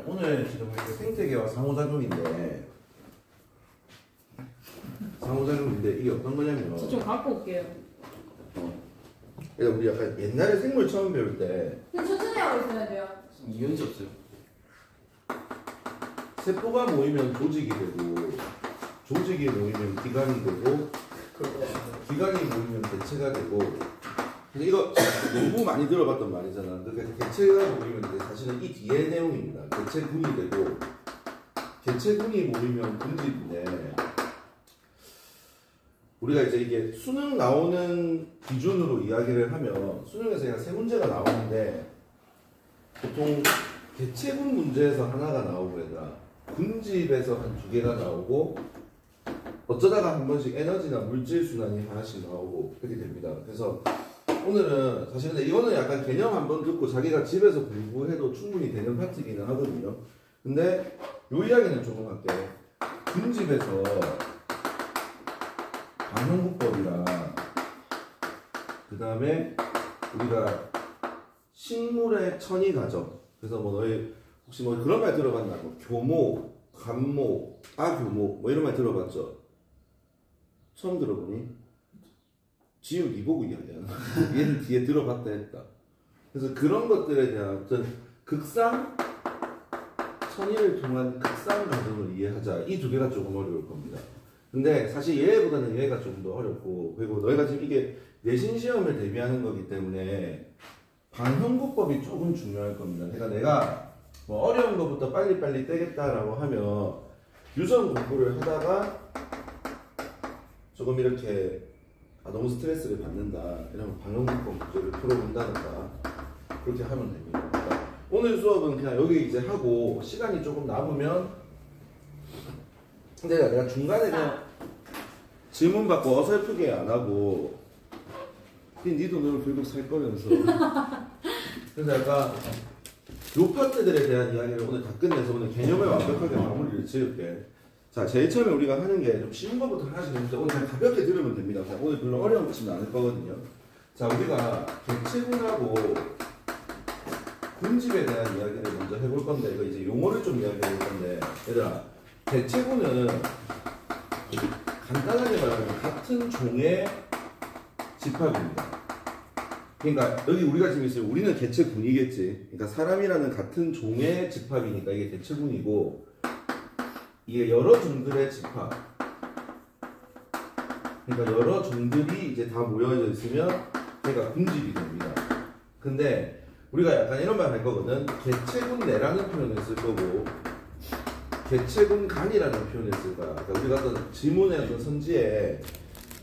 오늘 지금 생태계와 상호작용인데 이게 어떤 거냐면 저 좀 갖고 올게요. 우리 약간 옛날에 생물 처음 배울 때 천천히 하고 있어야 돼요. 이연지 없어요. 세포가 모이면 조직이 되고 조직이 모이면 기관이 되고 기관이 모이면 개체가 되고 근데 이거 너무 많이 들어봤던 말이잖아. 그러니까 개체가 모이면 이제 사실은 이 뒤에 내용입니다. 개체군이 되고 개체군이 모이면 군집인데 우리가 이제 이게 수능 나오는 기준으로 이야기를 하면 수능에서 그냥 세 문제가 나오는데 보통 개체군 문제에서 하나가 나오고 얘들아 군집에서 한 두 개가 나오고 어쩌다가 한 번씩 에너지나 물질 순환이 하나씩 나오고 그렇게 됩니다. 그래서 오늘은 사실 근데 이거는 약간 개념 한번 듣고 자기가 집에서 공부해도 충분히 되는 파트이기는 하거든요. 근데 요 이야기는 조금 할게요. 군집에서 방형구법이랑 그 다음에 우리가 식물의 천이 과정 그래서 뭐 너희 혹시 뭐 그런 말 들어봤나? 뭐 교모, 간모, 아교모 뭐 이런 말 들어봤죠? 처음 들어보니? 지금 니 보고 이야기하나? 얘는 뒤에 들어봤다 했다. 그래서 그런 것들에 대한 어떤 극상 천의를 통한 극상 과정을 이해하자. 이 두 개가 조금 어려울 겁니다. 근데 사실 얘보다는 얘가 좀 더 어렵고 그리고 너희가 지금 이게 내신 시험을 대비하는 거기 때문에 방형구법이 조금 중요할 겁니다. 그러니까 내가 뭐 어려운 것부터 빨리빨리 떼겠다라고 하면 유선 공부를 하다가 조금 이렇게 너무 스트레스를 받는다 이러면 방형구법 문제를 풀어본다든가 그렇게 하면 됩니다. 그러니까 오늘 수업은 그냥 여기 이제 하고 시간이 조금 남으면 근데 내가 중간에 그냥 질문 받고 어설프게 안 하고 네 돈으로 결국 살 거면서 그래서 약간 요 파트들에 대한 이야기를 오늘 다 끝내서 오늘 개념을 완벽하게 마무리를 지을게. 자, 제일 처음에 우리가 하는 게 좀 쉬운 것부터 하나씩 해보자. 오늘 그냥 가볍게 들으면 됩니다. 오늘 별로 어려운 것은 않을 거거든요. 자, 우리가 개체군하고 군집에 대한 이야기를 먼저 해볼 건데 이거 이제 용어를 좀 이야기해 볼 건데 얘들아 개체군은 간단하게 말하면 같은 종의 집합입니다. 그러니까 여기 우리가 지금 있어요. 우리는 개체군이겠지. 그러니까 사람이라는 같은 종의 집합이니까 이게 개체군이고 이게 여러 종들의 집합. 그러니까 여러 종들이 이제 다 모여져 있으면 걔가 군집이 됩니다. 근데 우리가 약간 이런 말 할 거거든. 개체군 내라는 표현을 쓸 거고 개체군 간이라는 표현을 쓸 거야. 그러니까 우리가 어떤 지문의 어떤 선지에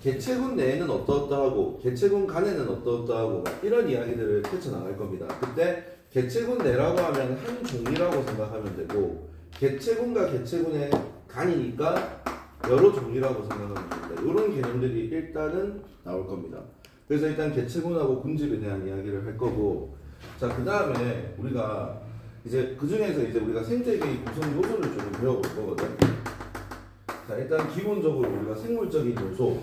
개체군 내에는 어떠어떠하고 개체군 간에는 어떠어떠하고 이런 이야기들을 펼쳐나갈 겁니다. 그때 개체군 내라고 하면 한 종이라고 생각하면 되고 개체군과 개체군의 간이니까 여러 종이라고 생각하면 됩니다. 이런 개념들이 일단은 나올 겁니다. 그래서 일단 개체군하고 군집에 대한 이야기를 할 거고 자 그 다음에 우리가 이제 그 중에서 이제 우리가 생태계의 구성 요소를 좀 배워볼 거거든. 자 일단 기본적으로 우리가 생물적인 요소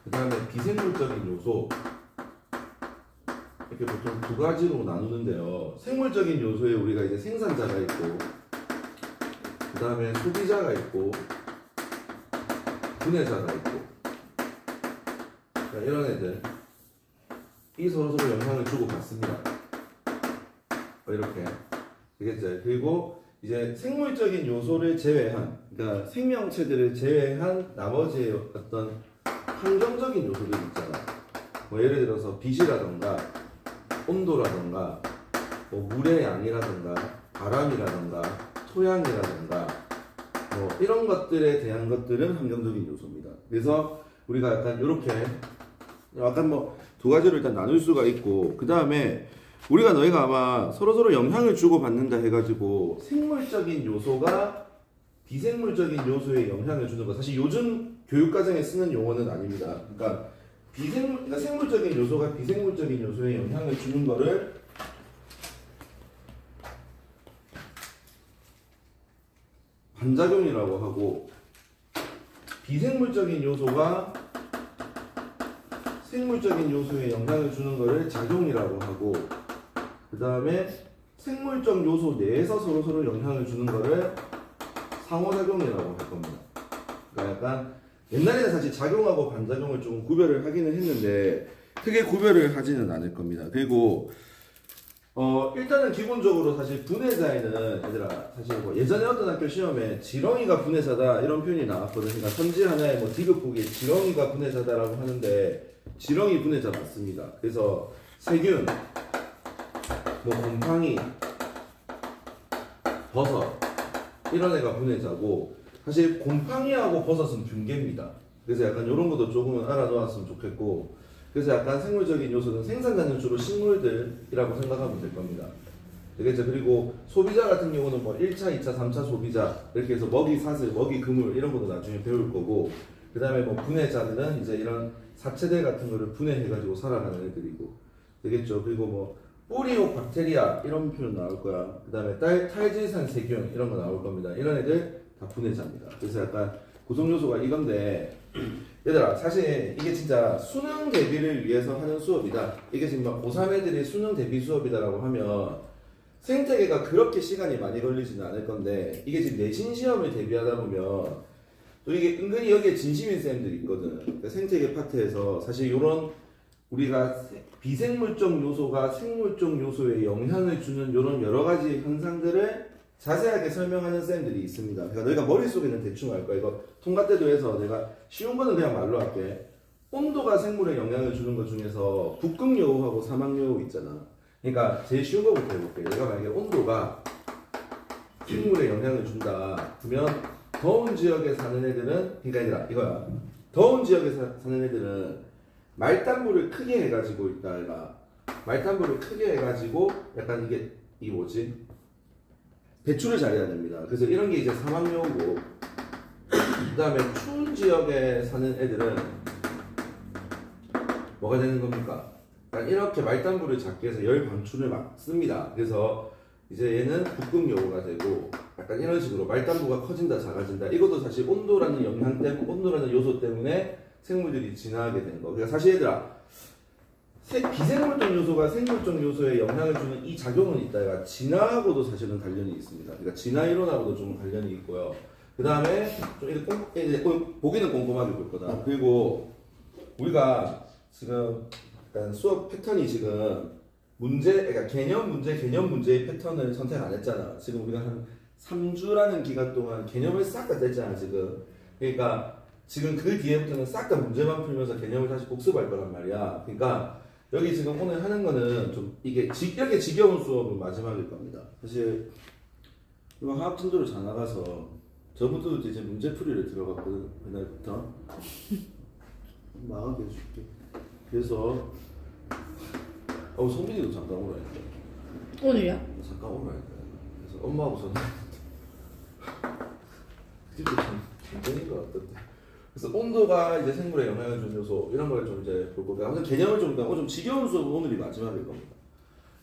그 다음에 비생물적인 요소 이렇게 보통 두 가지로 나누는데요. 생물적인 요소에 우리가 이제 생산자가 있고 그 다음에 소비자가 있고 분해자가 있고 자, 이런 애들 이 서로서로 영향을 주고 받습니다. 이렇게 되겠죠. 그리고 이제 생물적인 요소를 제외한 그러니까 생명체들을 제외한 나머지 어떤 환경적인 요소들 있잖아. 뭐 예를 들어서 빛이라던가 온도라던가 뭐 물의 양이라던가 바람이라던가 토양이라던가 뭐 이런 것들에 대한 것들은 환경적인 요소입니다. 그래서 우리가 약간 이렇게 약간 뭐 두 가지로 일단 나눌 수가 있고 그 다음에 우리가 너희가 아마 서로서로 영향을 주고받는다 해가지고 생물적인 요소가 비생물적인 요소에 영향을 주는 거 사실 요즘 교육과정에 쓰는 용어는 아닙니다. 그러니까 그러니까 생물적인 요소가 비생물적인 요소에 영향을 주는 거를 반작용이라고 하고 비생물적인 요소가 생물적인 요소에 영향을 주는 거를 작용이라고 하고, 그 다음에 생물적 요소 내에서 서로 영향을 주는 거를 상호작용이라고 할 겁니다. 그러니까 약간 옛날에는 사실 작용하고 반작용을 좀 구별을 하기는 했는데 크게 구별을 하지는 않을 겁니다. 그리고 일단은 기본적으로 사실 분해자에는 얘들아 사실 뭐 예전에 어떤 학교 시험에 지렁이가 분해자다 이런 표현이 나왔거든요. 그러니까 선지 하나에 뭐 디귿 보기에 지렁이가 분해자다라고 하는데 지렁이 분해자 맞습니다. 그래서 세균, 뭐 곰팡이, 버섯 이런 애가 분해자고 사실 곰팡이하고 버섯은 균계입니다. 그래서 약간 이런 것도 조금은 알아놓았으면 좋겠고 그래서 약간 생물적인 요소는 생산자는 주로 식물들이라고 생각하면 될 겁니다. 되겠죠? 그리고 소비자 같은 경우는 뭐 1차, 2차, 3차 소비자 이렇게 해서 먹이 사슬, 먹이 그물 이런 것도 나중에 배울 거고 그 다음에 뭐 분해자들은 이제 이런 사체들 같은 거를 분해해가지고 살아가는 애들이고 되겠죠? 그리고 뭐 뿌리오 박테리아 이런 표현 나올 거야. 그 다음에 탈질산 세균 이런 거 나올 겁니다. 이런 애들 다 분해자입니다. 그래서 약간 구성 요소가 이건데 얘들아 사실 이게 진짜 수능 대비를 위해서 하는 수업이다. 이게 지금 막 고3 애들이 수능 대비 수업이다라고 하면 생태계가 그렇게 시간이 많이 걸리지는 않을 건데 이게 지금 내신 시험을 대비하다 보면 또 이게 은근히 여기에 진심인 쌤들이 있거든. 그러니까 생태계 파트에서 사실 이런 우리가 비생물적 요소가 생물적 요소에 영향을 주는 이런 여러 가지 현상들을 자세하게 설명하는 쌤들이 있습니다. 그러니까 너희가 머릿속에는 대충 알 거야. 이거 통과 때도 해서 내가 쉬운 거는 그냥 말로 할게. 온도가 생물에 영향을 주는 것 중에서 북극여우하고 사막여우 있잖아. 그러니까 제일 쉬운 거부터 해볼게. 내가 만약에 온도가 생물에 영향을 준다. 그러면 더운 지역에 사는 애들은 그러니까 얘들아 이거야. 더운 지역에 사는 애들은 말단부를 크게 해가지고 있다. 얘가 말단부를 크게 해가지고 약간 이게 이 뭐지? 배출을 잘해야 됩니다. 그래서 이런 게 이제 사막여우고 그 다음에 추운 지역에 사는 애들은 뭐가 되는 겁니까? 그러니까 이렇게 말단부를 작게 해서 열 방출을 막 씁니다. 그래서 이제 얘는 북극여우가 되고 약간 이런 식으로 말단부가 커진다 작아진다 이것도 사실 온도라는 영향 때문에 온도라는 요소 때문에 생물들이 진화하게 된 거. 그러니까 사실 얘들아 비생물적 요소가 생물적 요소에 영향을 주는 이 작용은 있다가 진화하고도 사실은 관련이 있습니다. 그러니까 진화 이론하고도 좀 관련이 있고요. 그 다음에 좀 이제 보기는 꼼꼼하게 볼 거다. 그리고 우리가 지금 약간 수업 패턴이 지금 그러니까 개념 문제의 패턴을 선택 안 했잖아. 지금 우리가 한 3주라는 기간 동안 개념을 싹 다 뗐잖아 지금. 그러니까 지금 그 뒤에부터는 싹 다 문제만 풀면서 개념을 다시 복습할 거란 말이야. 그러니까 여기 지금 오늘 하는 거는 좀 이게 이렇게 지겨운 수업은 마지막일 겁니다. 사실 이거 화학진도를 잘 나가서 저부터도 이제 문제풀이를 들어갔거든 그날부터 망하게 해줄게. 그래서 성민이도 잠깐 오라 했대. 오늘요? 잠깐 오라 했대. 그래서 엄마하고 전화 그집도 참 괜찮은 것 같던데. 그래서 온도가 이제 생물에 영향을 주는 요소 이런 걸 좀 이제 볼 거고요. 아무튼 개념을 좀 지겨운 수업은 오늘이 마지막일 겁니다.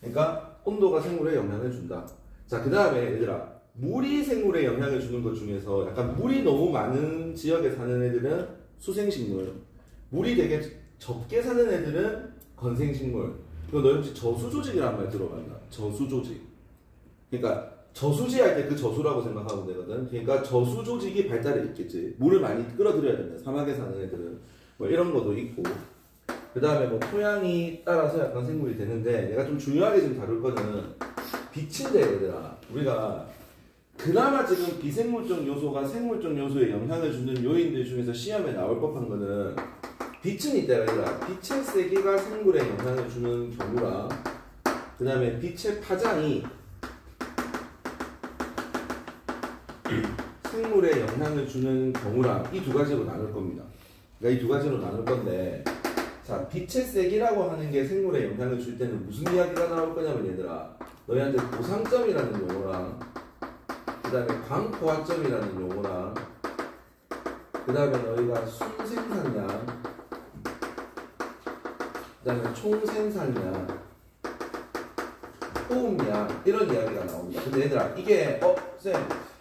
그러니까 온도가 생물에 영향을 준다. 자, 그 다음에 얘들아 물이 생물에 영향을 주는 것 중에서 약간 물이 너무 많은 지역에 사는 애들은 수생식물, 물이 되게 적게 사는 애들은 건생식물. 그리고 너 혹시 저수조직이라는 말 들어봤나? 저수조직. 그러니까 저수지 할 때 그 저수라고 생각하면 되거든. 그러니까 저수 조직이 발달해 있겠지. 물을 많이 끌어들여야 된다. 사막에 사는 애들은 뭐 이런 것도 있고. 그 다음에 뭐 토양이 따라서 약간 생물이 되는데 내가 좀 중요하게 지금 다룰 거는 빛인데 얘들아. 우리가 그나마 지금 비생물적 요소가 생물적 요소에 영향을 주는 요인들 중에서 시험에 나올 법한 거는 빛은 있다 얘들아. 빛의 세기가 생물에 영향을 주는 경우랑 그 다음에 빛의 파장이 생물에 영향을 주는 경우랑 이 두 가지로 나눌 겁니다. 그러니까 이 두 가지로 나눌 건데 자 빛의 세기라고 하는 게 생물에 영향을 줄 때는 무슨 이야기가 나올 거냐면 얘들아 너희한테 고상점이라는 용어랑 그 다음에 광포화점이라는 용어랑 그 다음에 너희가 순생산량 그 다음에 총생산량 호흡량 이런 이야기가 나옵니다. 근데 얘들아 이게 쌤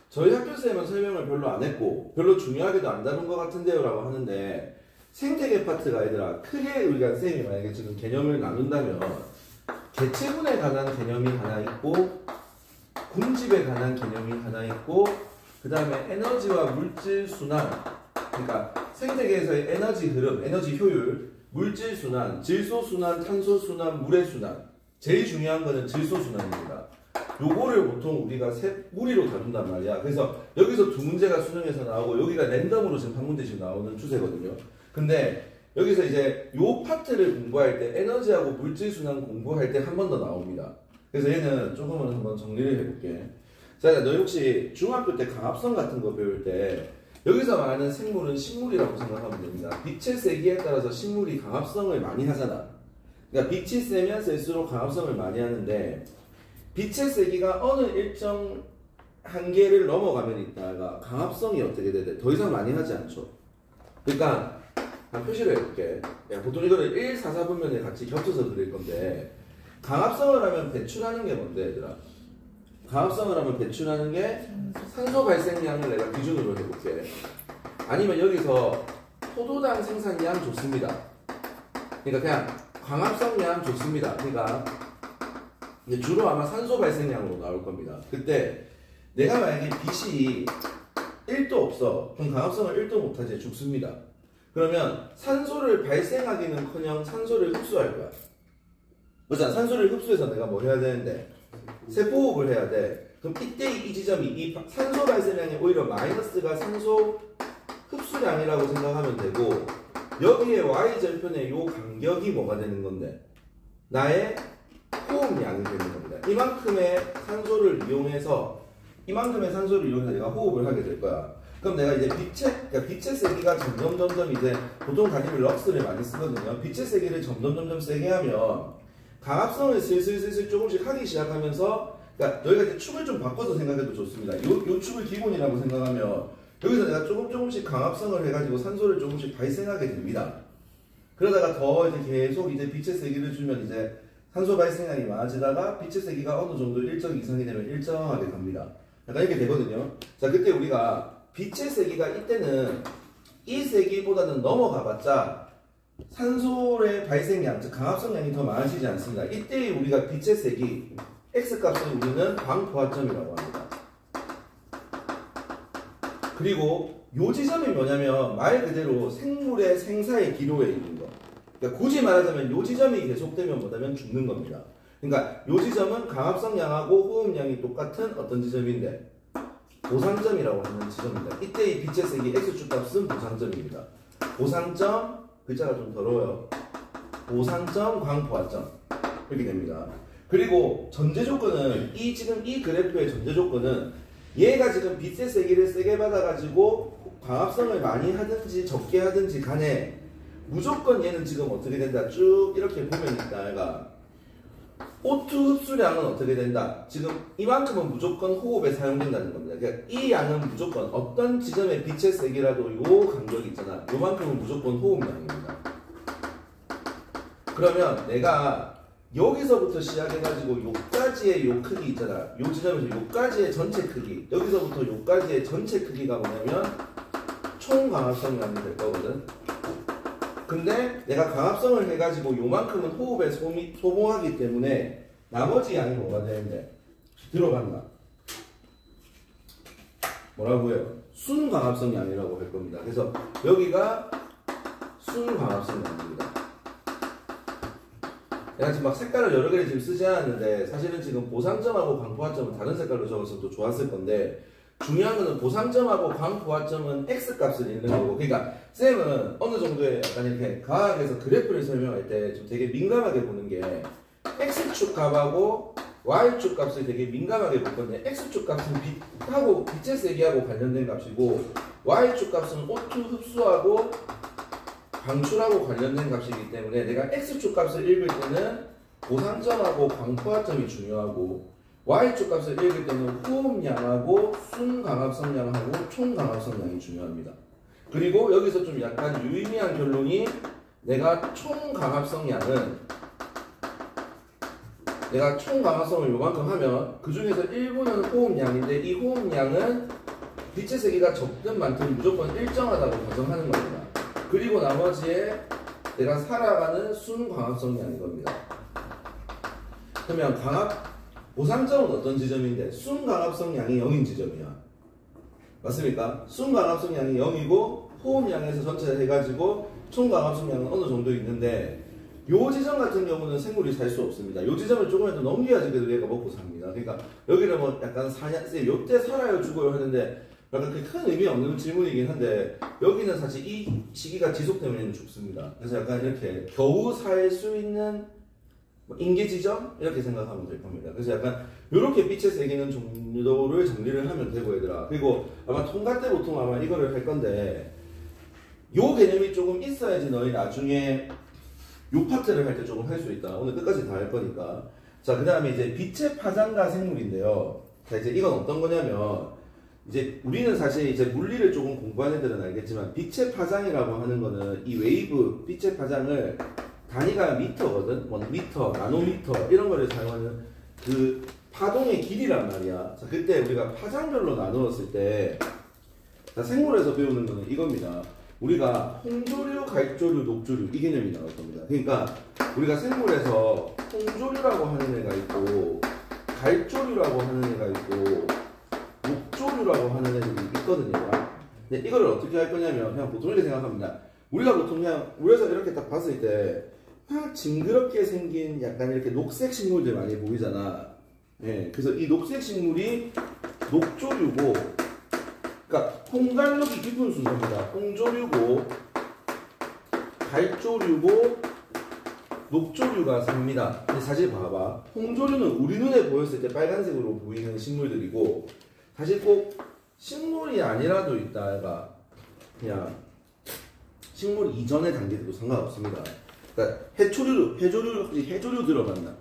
저희 학교 쌤은 설명을 별로 안 했고 별로 중요하게도 안 다룬 것 같은데요 라고 하는데 생태계 파트가 얘들아 크게 우리가 쌤이 만약에 지금 개념을 나눈다면 개체군에 관한 개념이 하나 있고 군집에 관한 개념이 하나 있고 그 다음에 에너지와 물질 순환 그러니까 생태계에서의 에너지 흐름, 에너지 효율, 물질 순환, 질소 순환, 탄소 순환, 물의 순환 제일 중요한 거는 질소 순환입니다. 요거를 보통 우리가 무리로 다룬단 말이야. 그래서 여기서 두 문제가 수능에서 나오고 여기가 랜덤으로 지금 한 문제씩 나오는 추세거든요. 근데 여기서 이제 요 파트를 공부할 때 에너지하고 물질 순환 공부할 때 한 번 더 나옵니다. 그래서 얘는 조금은 한번 정리를 해볼게. 자, 너 혹시 중학교 때 강합성 같은 거 배울 때 여기서 말하는 생물은 식물이라고 생각하면 됩니다. 빛의 세기에 따라서 식물이 강합성을 많이 하잖아. 그러니까 빛이 세면 셀수록 강합성을 많이 하는데 빛의 세기가 어느 일정 한계를 넘어가면 있다가 강합성이 어떻게 되대? 더 이상 많이 하지 않죠. 그러니까 한 표시를 해볼게. 보통 이거를 1, 4, 4분면에 같이 겹쳐서 그릴 건데 강합성을 하면 배출하는 게 뭔데 얘들아? 강합성을 하면 배출하는 게 산소 발생량을 내가 기준으로 해볼게. 아니면 여기서 포도당 생산량 좋습니다. 그러니까 그냥 강합성량 좋습니다. 그러니까 주로 아마 산소 발생량으로 나올 겁니다. 그때 내가 만약에 빛이 1도 없어. 그럼 강합성을 1도 못하지 죽습니다. 그러면 산소를 발생하기는커녕 산소를 흡수할 거야. 맞아. 산소를 흡수해서 내가 뭐 해야 되는데 세포호흡을 해야 돼. 그럼 이때 이 지점이 이 산소 발생량이 오히려 마이너스가 산소 흡수량이라고 생각하면 되고 여기에 y절편의 요 간격이 뭐가 되는 건데 나의 호흡량이 되는 겁니다. 이만큼의 산소를 이용해서 내가 호흡을 하게 될 거야. 그럼 내가 이제 빛의 세기가 점점 이제 보통 단위를 럭스를 많이 쓰거든요. 빛의 세기를 점점 세게 하면 강합성을 슬슬 조금씩 하기 시작하면서 그러니까 너희가 이제 축을 좀 바꿔서 생각해도 좋습니다. 요 축을 기본이라고 생각하면 여기서 내가 조금씩 강합성을 해가지고 산소를 조금씩 발생하게 됩니다. 그러다가 더 이제 계속 이제 빛의 세기를 주면 이제 산소 발생량이 많아지다가 빛의 세기가 어느 정도 일정 이상이 되면 일정하게 갑니다. 약간 이렇게 되거든요. 자, 그때 우리가 빛의 세기가 이때는 이 세기보다는 넘어가봤자 산소의 발생량, 즉 강합성량이 더 많아지지 않습니다. 이때 우리가 빛의 세기 X값을 우리는 광포화점이라고 합니다. 그리고 요 지점이 뭐냐면 말 그대로 생물의 생사의 기로에 있는 거. 그러니까 굳이 말하자면 요 지점이 계속되면 뭐냐면 죽는 겁니다. 그러니까 요 지점은 강합성량하고 호흡량이 똑같은 어떤 지점인데 보상점이라고 하는 지점입니다. 이때 이 빛의 세기 X축 값은 보상점입니다. 보상점, 글자가 좀 더러워요. 보상점, 광포화점 이렇게 됩니다. 그리고 전제 조건은 지금 이 그래프의 전제 조건은 얘가 지금 빛의 세기를 세게 받아가지고 광합성을 많이 하든지 적게 하든지 간에 무조건 얘는 지금 어떻게 된다. 쭉 이렇게 보면 있다. 얘가 O2 흡수량은 어떻게 된다. 지금 이만큼은 무조건 호흡에 사용된다는 겁니다. 그러니까 이 양은 무조건 어떤 지점의 빛의 세기라도 요 간격이 있잖아. 요만큼은 무조건 호흡량입니다. 그러면 내가 여기서부터 시작해가지고 요까지의 요 크기 있잖아. 요 지점에서 요까지의 전체 크기, 여기서부터 요까지의 전체 크기가 뭐냐면 총 강합성량이 될 거거든. 근데 내가 강합성을 해가지고 요만큼은 호흡에 소모하기 때문에 나머지 양이 뭐가 되는데 들어간다. 뭐라고요? 순강합성량이라고 할 겁니다. 그래서 여기가 순강합성량입니다. 내가 지금 막 색깔을 여러 개를 지금 쓰지 않았는데 사실은 지금 보상점하고 광포화점은 다른 색깔로 적어서 또 좋았을 건데 중요한 거는 보상점하고 광포화점은 X값을 읽는 거고 그러니까 쌤은 어느 정도의 약간 이렇게 과학에서 그래프를 설명할 때 좀 되게 민감하게 보는 게 X축 값하고 Y축 값을 되게 민감하게 볼 건데 X축 값은 빛하고 빛의 세기하고 관련된 값이고 Y축 값은 O2 흡수하고 방출하고 관련된 값이기 때문에 내가 X축 값을 읽을 때는 보상점하고 광포화점이 중요하고 Y축 값을 읽을 때는 호흡량하고 순강합성량하고 총강합성량이 중요합니다. 그리고 여기서 좀 약간 유의미한 결론이 내가 총강합성량을 내가 총강합성을 요만큼 하면 그 중에서 일부는 호흡량인데 이 호흡량은 빛의 세기가 적든 많든 무조건 일정하다고 가정하는 겁니다. 그리고 나머지에 내가 살아가는 순광합성량인 겁니다. 그러면 보상점은 어떤 지점인데 순광합성량이 0인 지점이야. 맞습니까? 순광합성량이 0이고 호흡량에서 전체 해가지고 총광합성량은 어느 정도 있는데 요 지점 같은 경우는 생물이 살 수 없습니다. 요 지점을 조금이라도 넘겨야지 그래도 얘가 먹고 삽니다. 그러니까 여기는 뭐 약간 요때 살아요 죽어요 하는데 약간 큰 의미 없는 질문이긴 한데 여기는 사실 이 시기가 지속되면 죽습니다. 그래서 약간 이렇게 겨우 살 수 있는 인계 지점 이렇게 생각하면 될 겁니다. 그래서 약간 이렇게 빛의 세계는 정도를 정리를 하면 되고 얘들아. 그리고 아마 통과 때 보통 아마 이거를 할 건데 요 개념이 조금 있어야지 너희 나중에 요 파트를 할 때 조금 할 수 있다. 오늘 끝까지 다 할 거니까. 자, 그 다음에 이제 빛의 파장과 생물인데요. 자, 이제 이건 어떤 거냐면 이제 우리는 사실 이제 물리를 조금 공부한 애들은 알겠지만 빛의 파장이라고 하는 거는 이 웨이브 빛의 파장을 단위가 미터거든. 뭐 미터, 나노미터 이런 거를 사용하는 그 파동의 길이란 말이야. 자, 그때 우리가 파장별로 나누었을 때 자, 생물에서 배우는 거는 이겁니다. 우리가 홍조류, 갈조류, 녹조류 이 개념이 나올 겁니다. 그러니까 우리가 생물에서 홍조류라고 하는 애가 있고 갈조류라고 하는 애가 있고 녹조류라고 하는 애들이 있거든요. 근데 이거를 어떻게 할 거냐면 그냥 보통 이렇게 생각합니다. 우리가 보통 그냥 물에서 이렇게 딱 봤을 때 막 징그럽게 생긴 약간 이렇게 녹색 식물들 많이 보이잖아. 예, 그래서 이 녹색 식물이 녹조류고, 그러니까 홍갈록이 깊은 순서입니다. 홍조류고, 갈조류고, 녹조류가 삽니다. 근데 사실 봐봐. 홍조류는 우리 눈에 보였을 때 빨간색으로 보이는 식물들이고, 사실 꼭 식물이 아니라도 있다. 얘가 그냥 식물 이전의 단계도 상관없습니다. 그러니까 혹시 해조류 들어봤나?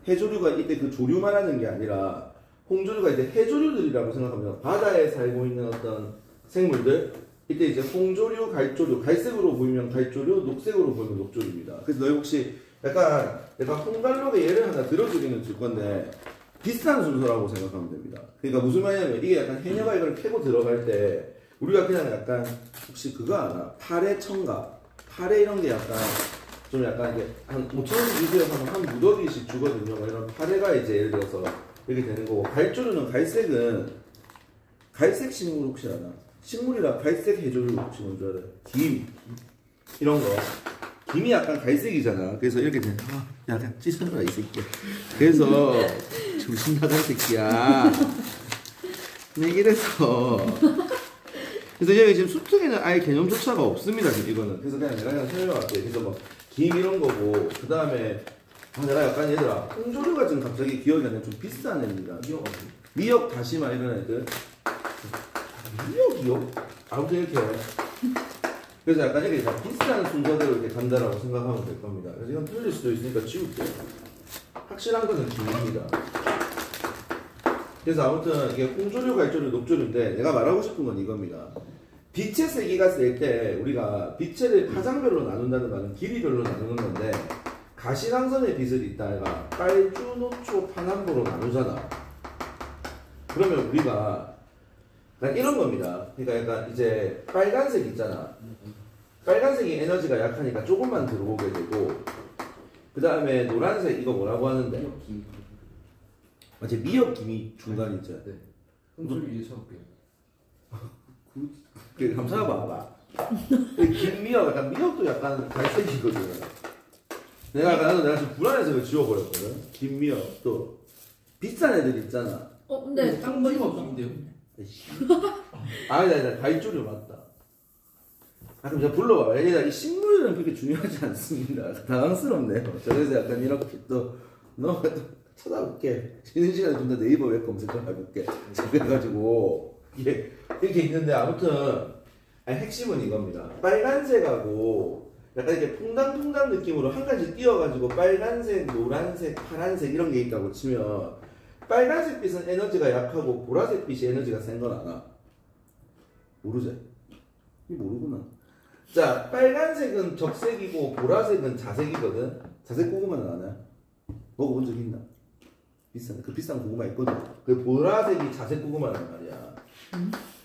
해조류가 이때 그 조류 말하는 게 아니라 홍조류가 이제 해조류들이라고 생각하면 바다에 살고 있는 어떤 생물들 이때 이제 홍조류, 갈조류, 갈색으로 보이면 갈조류, 녹색으로 보이면 녹조류입니다. 그래서 너희 혹시 약간 내가 홍갈록의 예를 하나 들어주기는 줄 건데 비슷한 순서라고 생각하면 됩니다. 그러니까 무슨 말이냐면 이게 약간 해녀가 이걸 캐고 들어갈 때 우리가 그냥 약간 혹시 그거 알아? 파래 첨가 파래 이런 게 약간 좀 약간 이게 한 5,000원 주세요 하면 한 무더기씩 주거든요. 이런 파래가 이제 예를 들어서 이렇게 되는 거고 갈조류는 갈색은 갈색 식물 혹시 알아? 식물이라 갈색 해조류 혹시 뭔지 알아요? 김 이런 거 김이 약간 갈색이잖아. 그래서 이렇게 되는 약간 찢어라 이 새끼야. 그래서 정신 나간 새끼야. 근데 이래서 그래서 여기 지금 수특에는 아예 개념조차가 없습니다. 지금 이거는. 그래서 그냥 내가 그냥 설명할게. 그래서 뭐 김 이런 거고 그 다음에 내가 약간 얘들아 홍조류가 지금 갑자기 기억이 안 나. 좀 비싼 애입니다. 미역 다시마 이런 애들. 미역이요? 아무튼 이렇게. 그래서 약간 이렇게 비싼 순서대로 이렇게 간다라고 생각하면 될 겁니다. 그래서 이건 틀릴 수도 있으니까 지울게요. 확실한 것은 김입니다. 그래서 아무튼 이게 홍조류, 갈조류, 녹조류인데 내가 말하고 싶은 건 이겁니다. 빛의 세기가 셀 때 우리가 빛을 파장별로 나눈다는 말은 길이별로 나누는 건데 가시광선의 빛을 이따가 빨주, 노초, 파남보로 나누잖아. 그러면 우리가 약간 이런 겁니다. 그러니까 약간 이제 빨간색 있잖아. 빨간색이 에너지가 약하니까 조금만 들어오게 되고 그 다음에 노란색 이거 뭐라고 하는데? 맞지? 미역김이 중간에 있죠. 네. 홍조류 이제 쳐볼게요. 그 한번 찾아봐봐. 김미역 약간 미역도 약간 갈색이거든. 내가 좀 불안해서 지워버렸거든. 김미역 또 비싼 애들 있잖아. 근데 쌍둥이가 없는데요. 아니다 갈조류 맞다. 그럼 제가 불러봐봐. 얘들아 이 식물은 그렇게 중요하지 않습니다. 당황스럽네요. 그래서 약간 이렇게 또 너 찾아볼게. 쉬는 시간에 좀 더 네이버 웹 검색 좀 해볼게. 그래가지고 이게 이렇게 있는데 아무튼 핵심은 이겁니다. 빨간색하고 약간 이렇게 퐁당퐁당 느낌으로 한 가지 띄어가지고 빨간색, 노란색, 파란색 이런 게 있다고 치면 빨간색 빛은 에너지가 약하고 보라색 빛이 에너지가 센 건 알아? 모르지? 이 모르구나. 자, 빨간색은 적색이고 보라색은 자색이거든. 자색 고구마는 아냐? 먹어본 적 있나? 그 비싼 고구마 있거든. 그 보라색이 자색 고구마란 말이야.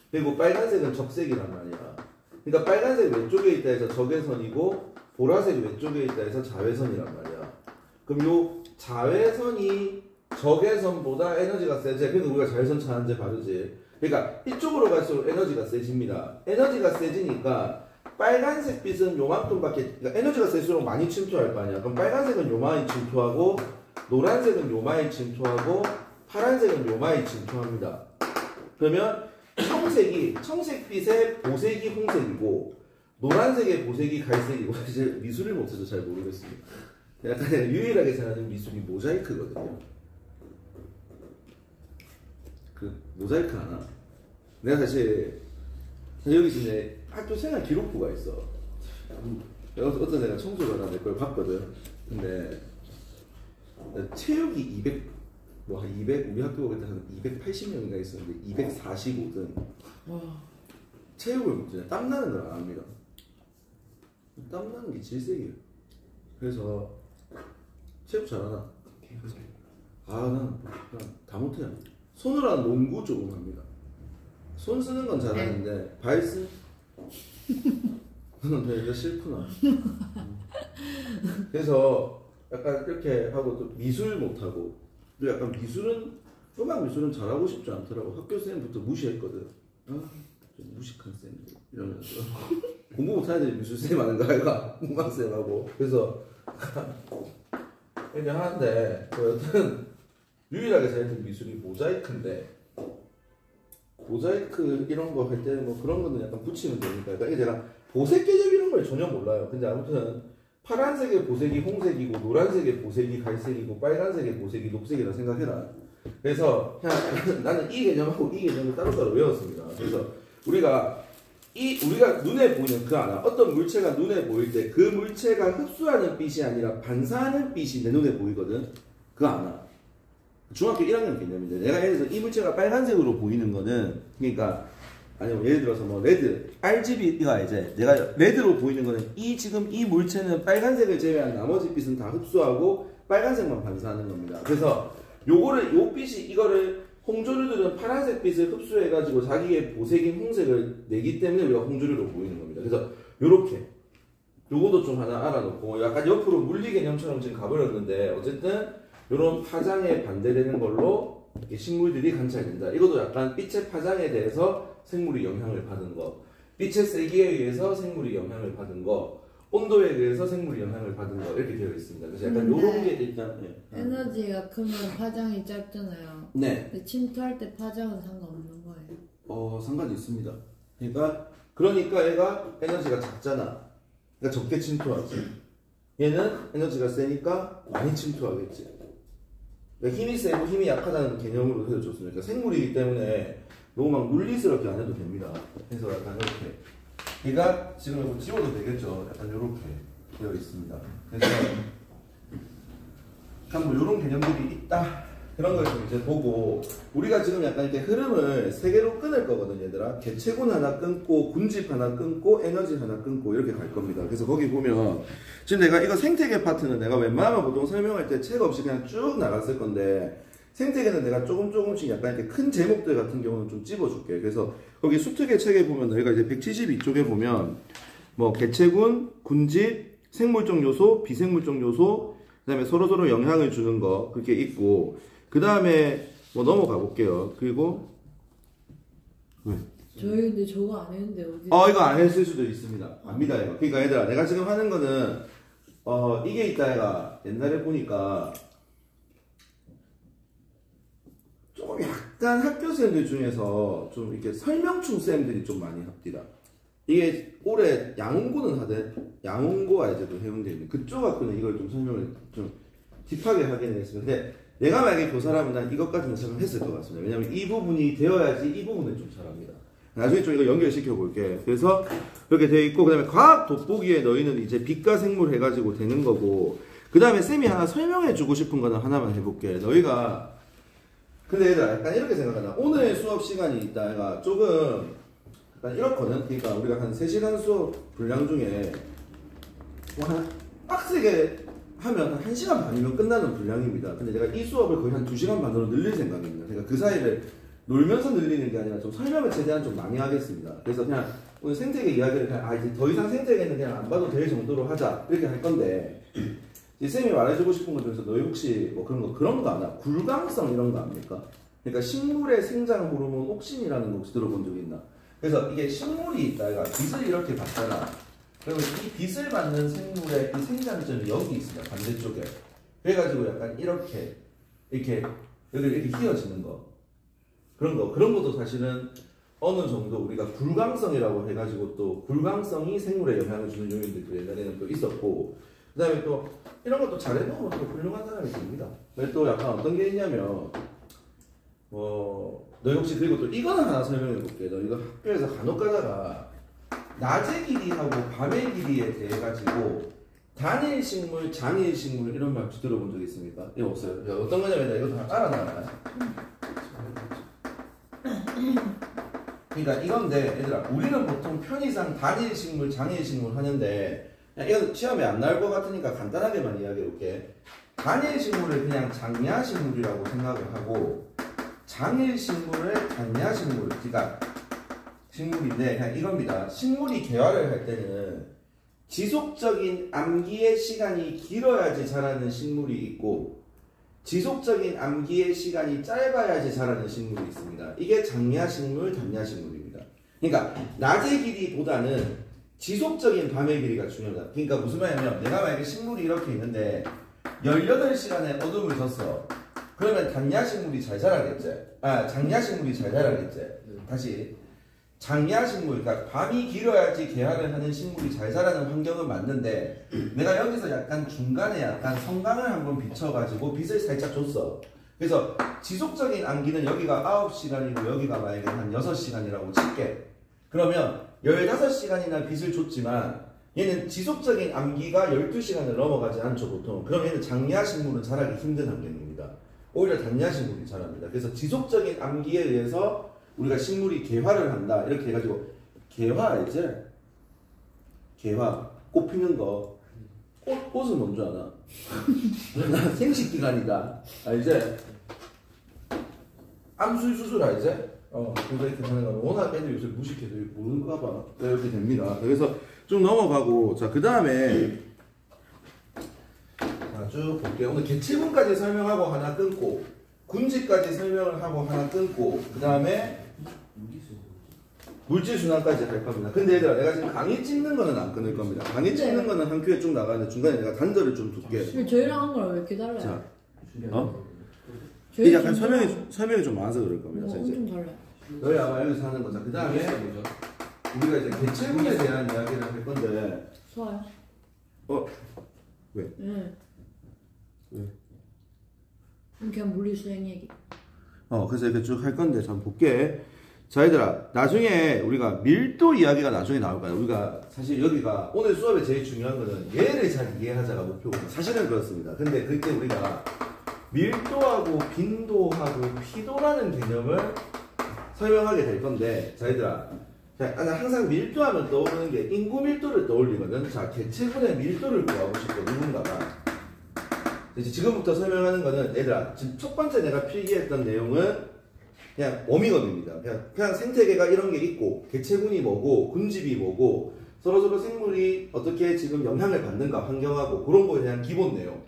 그리고 빨간색은 적색이란 말이야. 그러니까 빨간색 왼쪽에 있다 해서 적외선이고 보라색 왼쪽에 있다 해서 자외선이란 말이야. 그럼 요 자외선이 적외선보다 에너지가 세지. 그러니까 우리가 자외선 차단제 바르지. 그러니까 이쪽으로 갈수록 에너지가 세집니다. 에너지가 세지니까 빨간색 빛은 요만큼밖에, 그러니까 에너지가 세수록 많이 침투할 거 아니야. 그럼 빨간색은 요만히 침투하고 노란색은 요만히 침투하고 파란색은 요만히 침투합니다. 그러면 청색빛의 보색이 홍색이고 노란색의 보색이 갈색이고 이제 미술을 못해서 잘 모르겠습니다. 약간 내가 유일하게 생각하는 미술이 모자이크거든요. 그 모자이크 하나? 내가 사실 여기 이제 학교 생활 기록부가 있어. 어떤 애가 청소를 하나 내 걸 봤거든. 근데 체육이 200 뭐 한 200 우리 학교가 그때 한 280명인가 있었는데 245등. 체육을 진짜 땀 나는 걸 안 합니다. 땀 나는 게 질색이에요. 그래서 체육 잘하나? 나는 다 못해요. 손으로 하는 농구 조금 합니다. 손 쓰는 건 잘하는데 발 쓰는 건 되게 싫구나. 그래서 약간 이렇게 하고 또 미술 못하고 또 약간 미술은 음악 미술은 잘하고 싶지 않더라고. 학교 쌤부터 무시했거든. 좀 무식한 쌤 이러면서 공부 못하는 애들이 미술 쌤 하는 거 아이가 음악 쌤하고. 그래서 이렇게 하는데 여튼 유일하게 잘했던 미술이 모자이크인데 모자이크 이런 거 할 때 뭐 그런 거는 약간 붙이면 되니까. 그러니까 이게 제가 보색 개념 이런 걸 전혀 몰라요. 근데 아무튼 파란색의 보색이 홍색이고 노란색의 보색이 갈색이고 빨간색의 보색이 녹색이라 생각해라. 그래서 그냥 나는 이 개념하고 이 개념을 따로따로 외웠습니다. 그래서 우리가 눈에 보이는 그 하나, 어떤 물체가 눈에 보일 때 그 물체가 흡수하는 빛이 아니라 반사하는 빛이 내 눈에 보이거든. 그 하나. 중학교 1학년 개념인데 내가 예를 들어서 이 물체가 빨간색으로 보이는 거는, 그러니까 아니면 예를 들어서 뭐 레드, RGB가 이제 내가 레드로 보이는 거는 지금 이 물체는 빨간색을 제외한 나머지 빛은 다 흡수하고 빨간색만 반사하는 겁니다. 그래서 요 빛이 이거를 홍조류들은 파란색 빛을 흡수해가지고 자기의 보색인 홍색을 내기 때문에 우리가 홍조류로 보이는 겁니다. 그래서 요렇게 요거도 좀 하나 알아놓고 약간 옆으로 물리 개념처럼 지금 가버렸는데 어쨌든 요런 파장에 반대되는 걸로 이렇게 식물들이 관찰된다. 이것도 약간 빛의 파장에 대해서 생물이 영향을 받은 거, 빛의 세기에 의해서 생물이 영향을 받은 거, 온도에 의해서 생물이 영향을 받은 거 이렇게 되어 있습니다. 그래서 약간 요런 게 일단 에너지가 크면 파장이 짧잖아요. 네. 근데 침투할 때 파장은 상관없는 거예요. 상관이 있습니다. 그러니까 얘가 에너지가 작잖아. 그러니까 적게 침투하지. 얘는 에너지가 세니까 많이 침투하겠지. 그러니까 힘이 세고 힘이 약하다는 개념으로 해서 좋습니다. 그러니까 생물이기 때문에 너무 막 물리스럽게 안 해도 됩니다. 그래서 약간 이렇게. 얘가 지금 이거 지워도 되겠죠. 약간 이렇게 되어 있습니다. 그래서 뭐 이런 개념들이 있다. 그런 걸 좀 이제 보고 우리가 지금 약간 이렇게 흐름을 세 개로 끊을 거거든요, 얘들아. 개체군 하나 끊고 군집 하나 끊고 에너지 하나 끊고 이렇게 갈 겁니다. 그래서 거기 보면 지금 내가 이거 생태계 파트는 내가 웬만하면 보통 설명할 때 책 없이 그냥 쭉 나갔을 건데 생태계는 내가 조금씩 약간 이렇게 큰 제목들 같은 경우는 좀 찝어줄게. 그래서 거기 수특의 책에 보면 너희가 이제 172쪽에 보면 뭐 개체군, 군집, 생물적 요소, 비생물적 요소, 그 다음에 서로서로 영향을 주는 거 그렇게 있고, 그 다음에 뭐 넘어가 볼게요. 그리고 왜? 저희 근데 저거 안 했는데 어디? 이거 안 했을 수도 있습니다. 압니다 이거. 그러니까 얘들아 내가 지금 하는 거는 이게 있다 얘가 옛날에 보니까 조금 약간 학교생들 중에서 좀 이렇게 설명충 쌤들이 좀 많이 합디다. 이게 올해 양홍고는 하대. 양홍고가 이제 또 해운대에 있는 그쪽 학교는 이걸 좀 설명을 좀 딥하게 하긴 했습니다. 근데 내가 만약에 교사라면 난 이것까지는 설명했을 것 같습니다. 왜냐면 이 부분이 되어야지 이 부분을 좀 잘합니다. 나중에 좀 이거 연결시켜 볼게. 그래서 이렇게 되어 있고, 그 다음에 과학 돋보기에 너희는 이제 빛과 생물 해가지고 되는 거고, 그 다음에 쌤이 하나 설명해 주고 싶은 거는 하나만 해볼게. 너희가 근데 얘들아 약간 이렇게 생각하나? 오늘 수업 시간이 있다가 조금 약간 이렇거든. 그러니까 우리가 한 3시간 수업 분량 중에 뭐 한 빡세게 하면 한 1시간 반이면 끝나는 분량입니다. 근데 내가 이 수업을 거의 한 2시간 반으로 늘릴 생각입니다. 그러니까 그 사이를 놀면서 늘리는 게 아니라 좀 설명을 최대한 좀 많이 하겠습니다. 그래서 그냥 오늘 생태계 이야기를 그냥 이제 더 이상 생태계는 그냥 안 봐도 될 정도로 하자 이렇게 할 건데 쌤이 말해주고 싶은 것 중에서 너희 혹시 뭐 그런 거 아나? 굴강성 이런 거 압니까? 그러니까 식물의 생장 호르몬 옥신이라는 거 혹시 들어본 적 있나? 그래서 이게 식물이 있다가 빛을 이렇게 받잖아. 그러면 이 빛을 받는 생물의 이 생장점이 여기 있습니다. 반대쪽에. 그래가지고 약간 이렇게 여기 이렇게 휘어지는 거. 그런 것도 사실은 어느 정도 우리가 굴강성이라고 해가지고 또 굴강성이 생물에 영향을 주는 요인들도 옛날에는 또 있었고, 그 다음에 또 이런 것도 잘해놓으면 또 훌륭한 사람이 됩니다. 또 약간 어떤 게 있냐면, 너 혹시 그리고 또 이거는 하나 설명해 볼게. 너 이거 학교에서 간혹 가다가 낮의 길이하고 밤의 길이에 대해 가지고 단일 식물, 장일 식물 이런 말 혹시 들어본 적 있습니까? 이거 없어요. 어떤 거냐면 내가 이거 다 깔아놔. 그러니까 이건데 얘들아 우리는 보통 편의상 단일 식물, 장일 식물 하는데 이건 시험에 안 나올 것 같으니까 간단하게만 이야기해 볼게. 단일 식물을 그냥 장야 식물이라고 생각을 하고 장일 식물을 단야 식물, 그러니까 식물인데 그냥 이겁니다. 식물이 개화를 할 때는 지속적인 암기의 시간이 길어야지 자라는 식물이 있고 지속적인 암기의 시간이 짧아야지 자라는 식물이 있습니다. 이게 장야 식물, 단야 식물입니다. 그러니까 낮의 길이보다는 지속적인 밤의 길이가 중요합니다. 그러니까 무슨 말이냐면 내가 만약에 식물이 이렇게 있는데 18시간에 어둠을 줬어. 그러면 단야 식물이 잘 자라겠지? 장야 식물이 잘 자라겠지? 다시 장야 식물, 그러니까 밤이 길어야지 개화를 하는 식물이 잘 자라는 환경은 맞는데 내가 여기서 약간 중간에 약간 성광을 한번 비춰가지고 빛을 살짝 줬어. 그래서 지속적인 암기는 여기가 9시간이고 여기가 만약에 한 6시간이라고 칠게. 그러면 15시간이나 빛을 줬지만 얘는 지속적인 암기가 12시간을 넘어가지 않죠 보통. 그럼 얘는 장야 식물은 자라기 힘든 환경입니다. 오히려 단야 식물이 자랍니다. 그래서 지속적인 암기에 의해서 우리가 식물이 개화를 한다 이렇게 해가지고 개화 알지? 개화 꽃 피는 거 꽃은 뭔지 아나? 생식기간이다 알지? 암술 수술 알지? 그래서 이렇게 하는 거 워낙 애들이 요새 무식해서 모르는가 봐. 이렇게 됩니다. 그래서 좀 넘어가고 자 그 다음에 쭉 볼게요. 오늘 개체군까지 설명하고 하나 끊고 군지까지 설명을 하고 하나 끊고 그 다음에 물질순환까지 할 겁니다. 근데 얘들아 내가 지금 강의 찍는 거는 안 끊을 겁니다. 강의 찍는 거는 한 큐에 쭉 나가는데 중간에 내가 단절을 좀 둘게. 근데 저희랑 한 거랑 왜 이렇게 달라요? 자, 저희 이게 약간 설명이 좀 많아서 그럴 겁니다. 자, 이제 엄청 달라요. 너희 아마 여기서 하는 거자. 그 다음에 우리가 이제 개체군에 대한 이야기를 할 건데 좋아요. 왜? 네. 왜? 그냥 물리수행 얘기. 그래서 이렇게 쭉 할 건데 참 볼게. 자 얘들아 나중에 우리가 밀도 이야기가 나중에 나올 거야. 우리가 사실 여기가 오늘 수업에 제일 중요한 거는 얘를 잘 이해하자가 목표거든요. 사실은 그렇습니다. 근데 그때 우리가 밀도하고 빈도하고 피도라는 개념을 설명하게 될 건데 자 얘들아 나 항상 밀도하면 떠오르는 게 인구 밀도를 떠올리거든. 자 개체군의 밀도를 구하고 싶고 누군가가 이제 지금부터 설명하는 거는 얘들아 지금 첫 번째 내가 필기했던 내용은 그냥 워밍업입니다. 그냥 생태계가 이런 게 있고 개체군이 뭐고 군집이 뭐고 서로서로 생물이 어떻게 지금 영향을 받는가 환경하고 그런 거에 대한 기본 내용.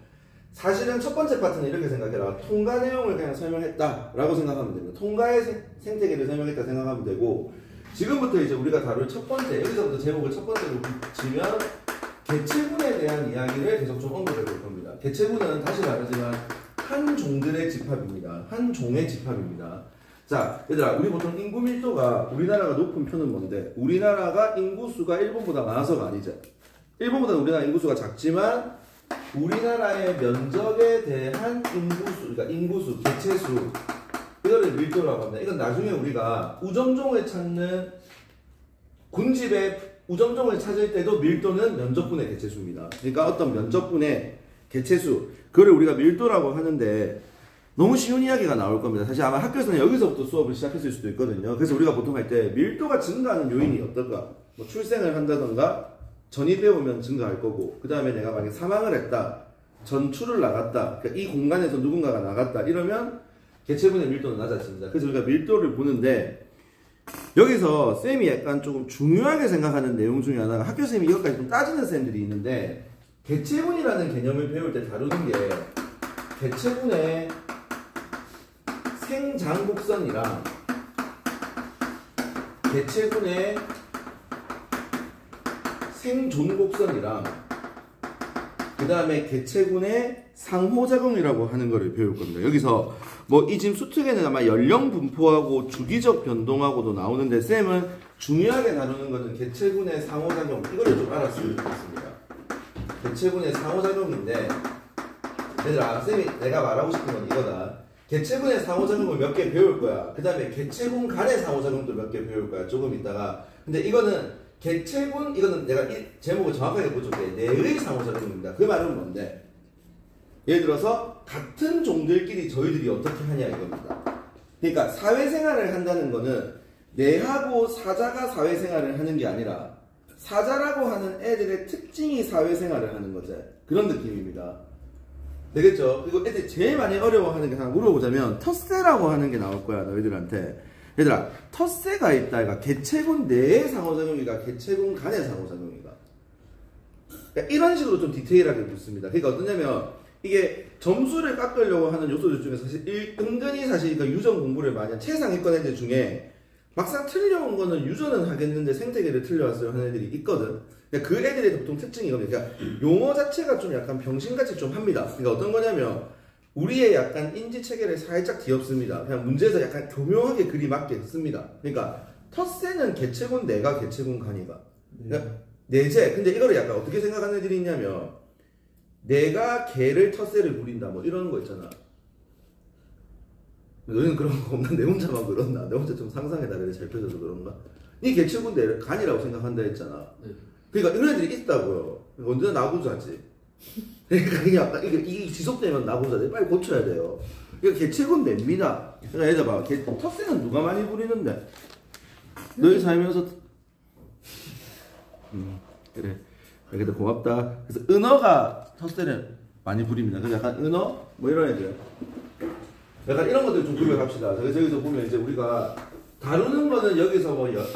사실은 첫 번째 파트는 이렇게 생각해라. 통가 내용을 그냥 설명했다라고 생각하면 됩니다. 통가의 생태계를 설명했다 생각하면 되고 지금부터 이제 우리가 다룰 첫 번째 여기서부터 제목을 첫 번째로 붙이면 개체군에 대한 이야기를 계속 좀 언급해 볼 겁니다. 개체군은 다시 말하지만 한 종들의 집합입니다. 한 종의 집합입니다. 자, 얘들아, 우리 보통 인구 밀도가 우리나라가 높은 편은 뭔데? 우리나라가 인구수가 일본보다 많아서가 아니죠. 일본보다 우리나라 인구수가 작지만 우리나라의 면적에 대한 인구수, 그러니까 인구수, 개체수 이거를 밀도라고 합니다. 이건 나중에 우리가 우점종을 찾는 군집의 우점종을 찾을 때도 밀도는 면적분의 개체수입니다. 그러니까 어떤 면적분의 개체수, 그거를 우리가 밀도라고 하는데 너무 쉬운 이야기가 나올 겁니다. 사실 아마 학교에서는 여기서부터 수업을 시작했을 수도 있거든요. 그래서 우리가 보통 할 때 밀도가 증가하는 요인이 어떨까? 뭐 출생을 한다던가 전입해 오면 증가할 거고 그 다음에 내가 만약에 사망을 했다, 전출을 나갔다, 그러니까 이 공간에서 누군가가 나갔다 이러면 개체군의 밀도는 낮아집니다. 그래서 우리가 밀도를 보는데 여기서 쌤이 약간 조금 중요하게 생각하는 내용 중에 하나가 학교 쌤이 이것까지 좀 따지는 쌤들이 있는데 개체군이라는 개념을 배울 때 다루는 게 개체군의 생장곡선이랑 개체군의 생존곡선이랑 그 다음에 개체군의 상호작용이라고 하는 거를 배울 겁니다. 여기서 뭐 이 지금 수특에는 아마 연령 분포하고 주기적 변동하고도 나오는데 쌤은 중요하게 다루는 것은 개체군의 상호작용 이거를 좀 알았으면 좋겠습니다. 개체군의 상호작용인데 얘들아 쌤이 내가 말하고 싶은 건 이거다. 개체군의 상호작용을 몇 개 배울 거야. 그 다음에 개체군 간의 상호작용도 몇 개 배울 거야. 조금 있다가. 근데 이거는 개체군 이거는 내가 이 제목을 정확하게 보여줄게. 내의 상호작용입니다. 그 말은 뭔데? 예를 들어서 같은 종들끼리 저희들이 어떻게 하냐 이겁니다. 그러니까 사회생활을 한다는 거는 내하고 사자가 사회생활을 하는 게 아니라 사자라고 하는 애들의 특징이 사회생활을 하는 거죠. 그런 느낌입니다. 되겠죠? 그리고 애들이 제일 많이 어려워하는 게 하나 물어보자면 텃세라고 하는 게 나올 거야 너희들한테. 얘들아 텃세가 있다. 그러니까 개체군 내의 상호작용이가 개체군 간의 상호작용이가. 그러니까 이런 식으로 좀 디테일하게 묻습니다. 그러니까 어떠냐면 이게 점수를 깎으려고 하는 요소들 중에 사실 은근히 사실 그러니까 유전 공부를 많이 한 최상위권 애들 중에 막상 틀려온 거는 유전은 하겠는데 생태계를 틀려왔어요 하는 애들이 있거든. 그러니까 그 애들의 보통 특징이 이겁니다. 그러니까 용어 자체가 좀 약간 병신같이 좀 합니다. 그러니까 어떤 거냐면 우리의 약간 인지 체계를 살짝 뒤엎습니다. 그냥 문제에서 약간 교묘하게 그리 맞게 씁니다. 그러니까 텃세는 개체군 내가 개체군 간이가. 그러니까 내재. 근데 이거를 약간 어떻게 생각하는 애들이 있냐면 내가 개를 텃세를 부린다 뭐 이런 거 있잖아. 너희는 그런 거 없나? 내 혼자만 그렇나? 내 혼자 좀 상상해달래 잘 펴져서 그런가? 이 개체군 내를 간이라고 생각한다 했잖아. 네. 그러니까 이런 애들이 있다고요. 언제나 나고자지. 그러니까 이게 약간 이게 지속되면 나고자지. 빨리 고쳐야 돼요. 이거 개체군 냅니다. 그러니까 얘들 봐. 텃세는 누가 많이 부리는데? 너희 살면서 그래. 그래도 고맙다. 그래서 은어가 텃세를 많이 부립니다. 그래서 약간 은어 뭐 이런 애들. 약간 이런 것들 좀 구별합시다. 그래서 여기서 보면 이제 우리가 다루는 거는 여기서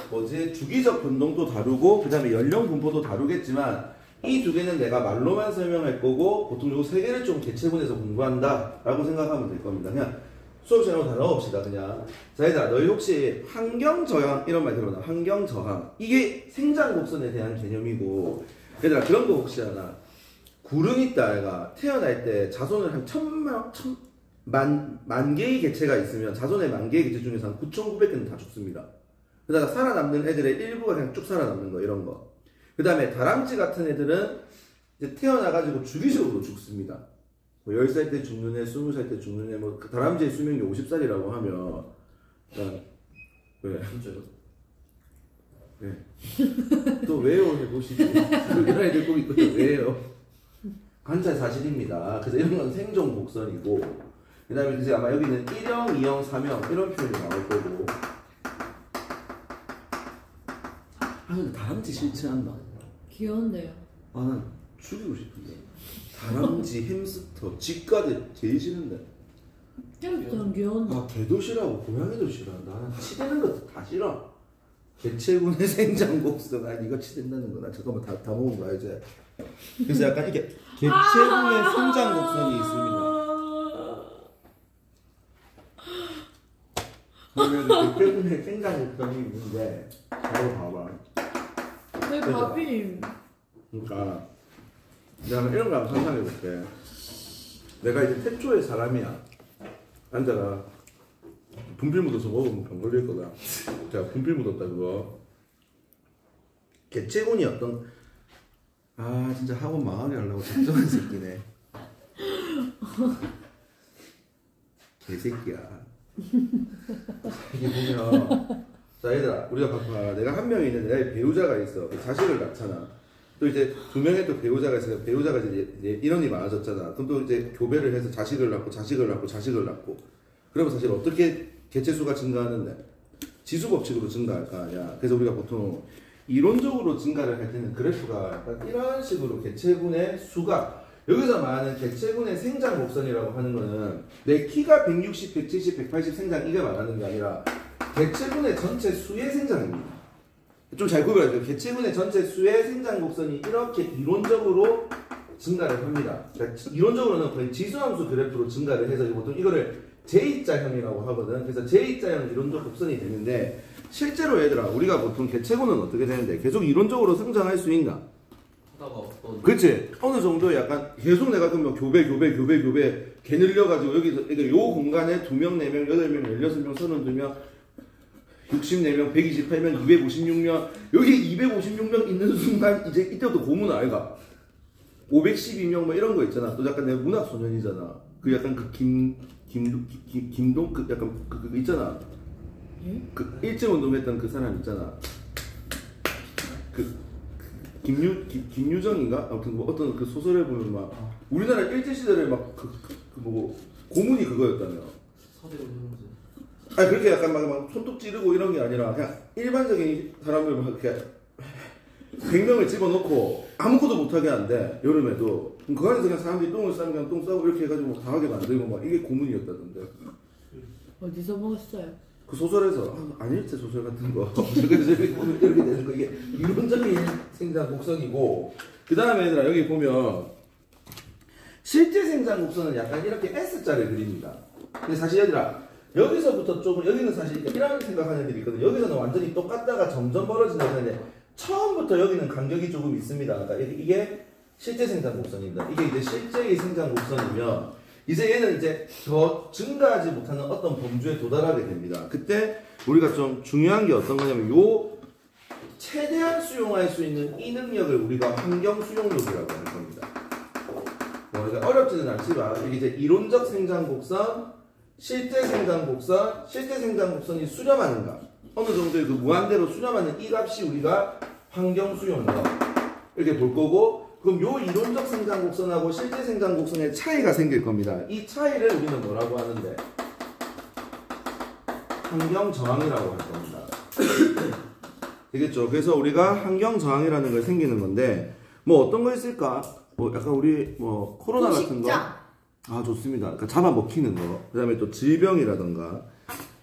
뭐지 주기적 변동도 다루고 그 다음에 연령 분포도 다루겠지만 이 두 개는 내가 말로만 설명할 거고 보통 요 세 개를 좀 개체군에서 공부한다 라고 생각하면 될 겁니다. 그냥 수업 시간으로 다 넣어봅시다. 그냥 자 얘들아 너희 혹시 환경저항 이런 말 들어봤나? 환경저항 이게 생장곡선에 대한 개념이고 얘들아 그런 거 혹시 하나 구름 있다 애가 태어날 때 자손을 한 만 개의 개체가 있으면 자손의 만 개의 개체 중에서 한 9,900개는 다 죽습니다. 그러다가 살아남는 애들의 일부가 그냥 쭉 살아남는 거 이런 거. 그 다음에 다람쥐 같은 애들은 이제 태어나가지고 주기적으로 죽습니다. 뭐 10살 때 죽는 애, 20살 때 죽는 애, 뭐 다람쥐의 수명이 50살이라고 하면 왜? 진짜요? 네. 또 왜요 해보시죠. 이런 애들 꼭 있거든요. 왜요? 관찰 사실입니다. 그래서 이런 건 생존 곡선이고 그 다음에 이제 아마 여기는 1형, 2형, 3형 이런 표현이 나올 거고. 아 근데 다람쥐 싫지 않나? 귀여운데요. 아 난 죽이고 싶은데. 다람쥐, 햄스터, 쥐까지 제일 싫은데. 햄스터는 귀여운데. 아 개도 싫어하고 고양이도 싫어한다. 나는 치대는 것도 다 싫어. 개체군의 생장곡선. 아니 이거 치댄다는 거나 잠깐만 다 먹은 거야 이제. 그래서 약간 이게 개체군의 생장곡선이 있습니다. 그러면 개체군의 생장곡선이 있는데 바로 봐봐. 왜 밥이? 그러니까 내가 이런 거 한번 상상해 볼게. 내가 이제 태초의 사람이야. 앉아라. 분필 묻어서 먹으면 병 걸릴 거다. 자, 분필 묻었다 그거. 개체군이 어떤 아 진짜 학원 망하게 하려고 작정한 새끼네. 개새끼야. 이게 보면 자 얘들아 우리가 봐봐. 내가 한 명이 있는데 내 배우자가 있어. 자식을 낳잖아. 또 이제 두 명의 또 배우자가 있으니까 배우자가 이제 인원이 많아졌잖아. 그럼 또 이제 교배를 해서 자식을 낳고 자식을 낳고 자식을 낳고. 그러면 사실 어떻게 개체수가 증가하는데 지수 법칙으로 증가할 거 아니야. 그래서 우리가 보통 이론적으로 증가를 할 때는 그래프가 약간 이런 식으로 개체군의 수가 여기서 말하는 개체군의 생장 곡선이라고 하는 거는 내 키가 160, 170, 180 생장 이게 말하는 게 아니라 개체군의 전체 수의 생장입니다. 좀 잘 구별해야 돼요. 개체군의 전체 수의 생장 곡선이 이렇게 이론적으로 증가를 합니다. 그러니까 이론적으로는 거의 지수함수 그래프로 증가를 해서 보통 이거를 J자형이라고 하거든. 그래서 J자형 이론적 곡선이 되는데 실제로 얘들아 우리가 보통 개체군은 어떻게 되는데 계속 이론적으로 성장할 수 있나? 하다가 어떤 그렇지. 어느 정도 약간 계속 내가 그러면 교배 개 늘려가지고 여기서 그러니까 요 공간에 2명, 4명, 8명, 16명, 32명 64명, 128명, 256명 여기 256명 있는 순간 이제 이때부터 고문 아이가 512명 뭐 이런 거 있잖아. 또 약간 내가 문학 소년이잖아. 그 약간 그 김동 그 약간 그 있잖아. 그 일제운동 했던 그 사람 있잖아. 그 김유정인가? 아무튼 뭐 어떤 그 소설에 보면 막 우리나라 일제 시절에 막 뭐 고문이 그거였다며. 서대문 형제. 아니 그렇게 약간 막 손톱 찌르고 이런 게 아니라 그냥 일반적인 사람을 막 이렇게 100명을 집어넣고 아무것도 못하게 한대. 여름에도 그럼 그 안에서 그냥 사람들이 똥을 싸면 그냥 똥 싸고 이렇게 해가지고 다 하게 만들고 막 이게 고문이었다던데. 어디서 먹었어요? 그 소설에서 안일제 소설 같은 거 그래서 이렇게 되는 거 이게 이론적인 생장 곡선이고 그 다음에 얘들아 여기 보면 실제 생장 곡선은 약간 이렇게 S자를 그립니다. 근데 사실 얘들아 여기서부터 조금 여기는 사실 이런 생각하는 애들이 있거든. 여기서는 완전히 똑같다가 점점 벌어진다고 하는데 처음부터 여기는 간격이 조금 있습니다. 그러니까 이게 실제 생장 곡선입니다. 이게 이제 실제의 생장 곡선이면 이제 얘는 이제 더 증가하지 못하는 어떤 범주에 도달하게 됩니다. 그때 우리가 좀 중요한 게 어떤 거냐면 요 최대한 수용할 수 있는 이 능력을 우리가 환경 수용력이라고 하는 겁니다. 그러니까 어렵지는 않지만 이게 이제 이론적 생장 곡선, 실제 생장 곡선, 실제 생장 곡선이 수렴하는가 어느 정도의 그 무한대로 수렴하는 이 값이 우리가 환경 수용력 이렇게 볼 거고. 그럼 요 이론적 생장 곡선하고 실제 생장 곡선의 차이가 생길 겁니다. 이 차이를 우리는 뭐라고 하는데? 환경 저항이라고 할 겁니다. 되겠죠? 그래서 우리가 환경 저항이라는 걸 생기는 건데 뭐 어떤 거 있을까? 뭐 약간 우리 뭐 코로나 같은 거. 아 좋습니다. 그러니까 잡아먹히는 거. 그다음에 또 질병이라던가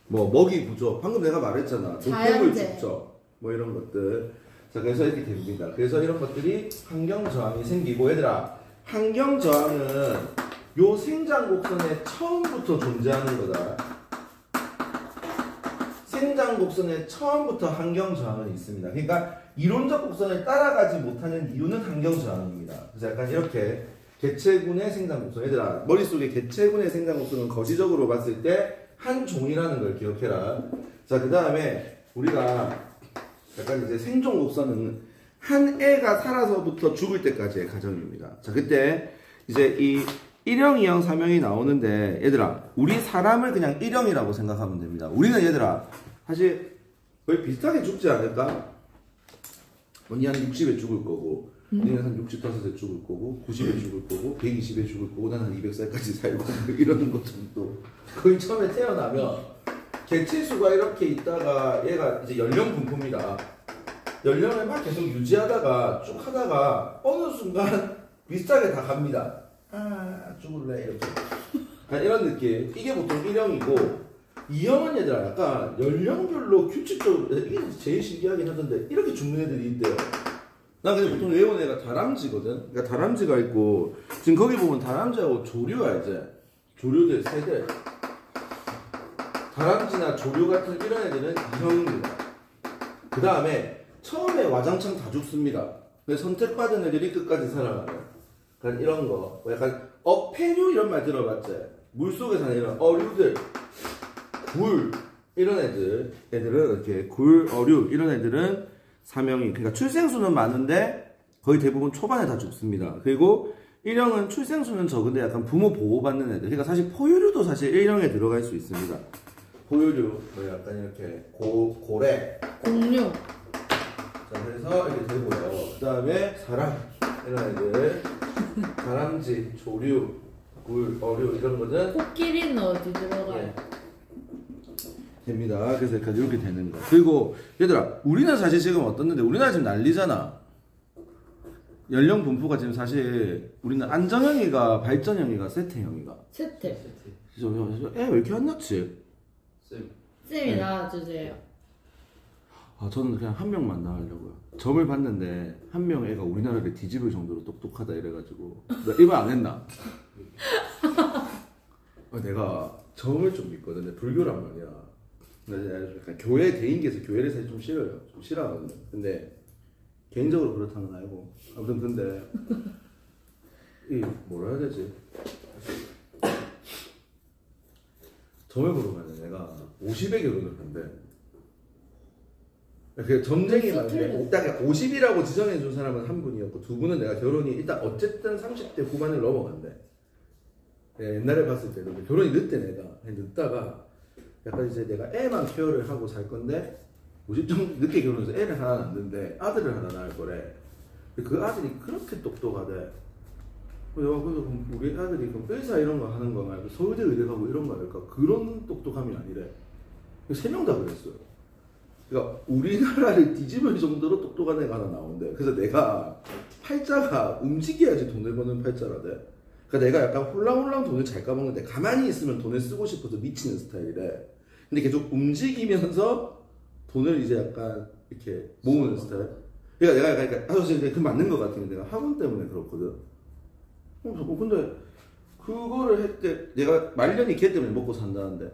뭐 먹이 부족. 방금 내가 말했잖아. 노폐물 축적. 뭐 이런 것들. 자, 그래서 이렇게 됩니다. 그래서 이런 것들이 환경 저항이 생기고 얘들아 환경 저항은 요 생장 곡선의 처음부터 존재하는 거다. 생장 곡선의 처음부터 환경 저항은 있습니다. 그러니까 이론적 곡선을 따라가지 못하는 이유는 환경 저항입니다. 그래서 약간 이렇게 개체군의 생장 곡선 얘들아 머릿속에 개체군의 생장 곡선은 거시적으로 봤을 때 한 종이라는 걸 기억해라. 자, 그 다음에 우리가 약간 이제 생존 곡선은 한 애가 살아서부터 죽을 때까지의 과정입니다. 자, 그때 이제 이 1형, 2형, 3형이 나오는데 얘들아 우리 사람을 그냥 1형이라고 생각하면 됩니다. 우리는 얘들아 사실 거의 비슷하게 죽지 않을까? 언니 한 60에 죽을 거고 언니는 한 65에 죽을 거고 90에 죽을 거고 120에 죽을 거고 나는 한 200살까지 살고 이러는 것 정도. 거의 처음에 태어나면 개체수가 이렇게 있다가 얘가 이제 연령 분포입니다. 연령을 막 계속 유지하다가 쭉 하다가 어느 순간 비슷하게 다 갑니다. 아 죽을래 이렇게. 이런 느낌. 이게 보통 1형이고 2형은 얘들아 약간 연령별로 규칙적으로 이게 제일 신기하긴 하던데 이렇게 죽는 애들이 있대요. 나 근데 보통 외운 애가 다람쥐거든. 그러니까 다람쥐가 있고 지금 거기 보면 다람쥐하고 조류야 이제. 조류들 세대. 다람쥐나 조류 같은 이런 애들은 2형입니다. 그 다음에 처음에 와장창 다 죽습니다. 근데 선택받은 애들이 끝까지 살아가요. 그러니까 이런 거, 약간 어패류 이런 말 들어봤지? 물속에 사는 이런 어류들, 굴 이런 애들은 이렇게 굴, 어류 이런 애들은 3형이 그러니까 출생수는 많은데 거의 대부분 초반에 다 죽습니다. 그리고 1형은 출생수는 적은데 약간 부모 보호받는 애들. 그러니까 사실 포유류도 사실 1형에 들어갈 수 있습니다. 포유류, 뭐 약간 이렇게 고래, 공룡. 자, 그래서 이렇게 되고요. 그 다음에 사람, 이런 애들, 다람쥐, 조류, 굴, 어류 이런 거는 코끼리는 어디 들어가요? 됩니다. 그래서 이렇게 되는 거. 그리고 얘들아, 우리는 사실 지금 어떻는데 우리나라 지금 난리잖아. 연령 분포가 지금 사실 우리는 안정형이가 발전형이가 세태형이가. 세트. 애 왜 이렇게 안 낳지? 쌤. 쌤이 나와주세요. 아 저는 그냥 한 명만 낳으려고요. 점을 봤는데 한 명 애가 우리나라를 뒤집을 정도로 똑똑하다 이래가지고 나 이거 안 했나? 내가 점을 좀 믿거든. 불교란 말이야. 근데 약간 교회 개인기에서 교회를 사실 좀 싫어요. 좀 싫어하거든요. 근데 개인적으로 그렇다는 건 알고. 아무튼 근데 이 뭐라 해야 되지? 점을 보러 가는 내가 50에 결혼을 한대. 그 점쟁이 말인데 딱 50이라고 지정해 준 사람은 한 분이었고 두 분은 내가 결혼이 일단 어쨌든 30대 후반을 넘어간대. 옛날에 봤을 때도 결혼이 늦대 내가. 늦다가 약간 이제 내가 애만 케어를 하고 살 건데 50점 늦게 결혼해서 애를 하나 낳는데 아들을 하나 낳을 거래. 근데 그 아들이 그렇게 똑똑하대. 내가 그래서 우리 아들이 그럼 의사 이런 거 하는 거 말고 서울대 의대 가고 이런 거 할까? 그런 똑똑함이 아니래. 3명 다 그랬어요. 그러니까 우리나라를 뒤집을 정도로 똑똑한 애가 하나 나온대. 그래서 내가 팔자가 움직여야지 돈을 버는 팔자라대. 그러니까 내가 약간 홀랑홀랑 돈을 잘 까먹는데 가만히 있으면 돈을 쓰고 싶어서 미치는 스타일이래. 근데 계속 움직이면서 돈을 이제 약간 이렇게 모으는 스타일. 그러니까 내가 약간 사실 그 맞는 것 같은 게 내가 학원 때문에 그렇거든. 근데 그거를 했대. 내가 말년이 걔 때문에 먹고 산다는데.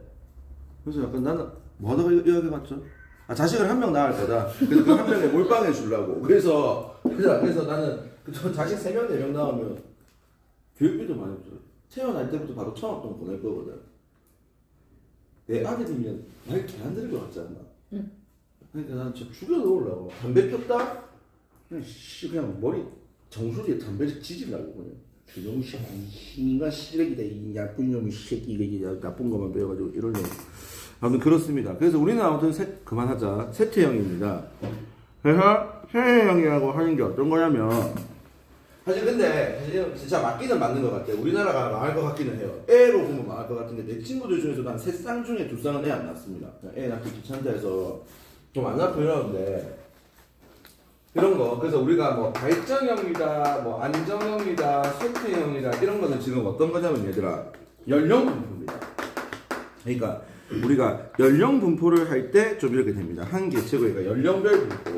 그래서 약간 나는 뭐 하다가 이야기 맞죠? 아 자식을 한 명 낳을 거다. 그래서 그 한 명에 몰빵해 주려고. 그래서 나는 저 자식 3명 4명 낳으면 교육비도 많이 없어요. 태어날 때부터 바로 1,000원 돈 보낼 거거든. 내 아들이면 말 개 안 들을 것 같지 않나? 응. 그러니까 난 진짜 죽여 넣으려고. 담배 폈다? 그냥 머리 정수리에 담배를 지지려고 그냥. 그놈 인간 쓰레기다. 이 나쁜 놈이 새끼 이게 나쁜 것만 배워가지고 이러려고. 아무튼 그렇습니다. 그래서 우리는 아무튼 그만하자. 세태형입니다. 그래서 세태형이라고 하는 게 어떤 거냐면 사실 근데 사실 진짜 맞기는 맞는 것 같아요. 우리나라가 망할 것 같기는 해요. 애로 보면 망할 것 같은데 내 친구들 중에서 난 3쌍 중에 2쌍은 애 안 낳습니다. 애 낳기 귀찮다 해서 좀 안 낳고 이러는데 이런 거. 그래서 우리가 뭐 발전형이다, 뭐 안정형이다, 세태형이다 이런 거는 지금 어떤 거냐면 얘들아 연령 분포입니다. 그러니까 우리가 연령 분포를 할 때 좀 이렇게 됩니다. 한 개체고가 연령별 분포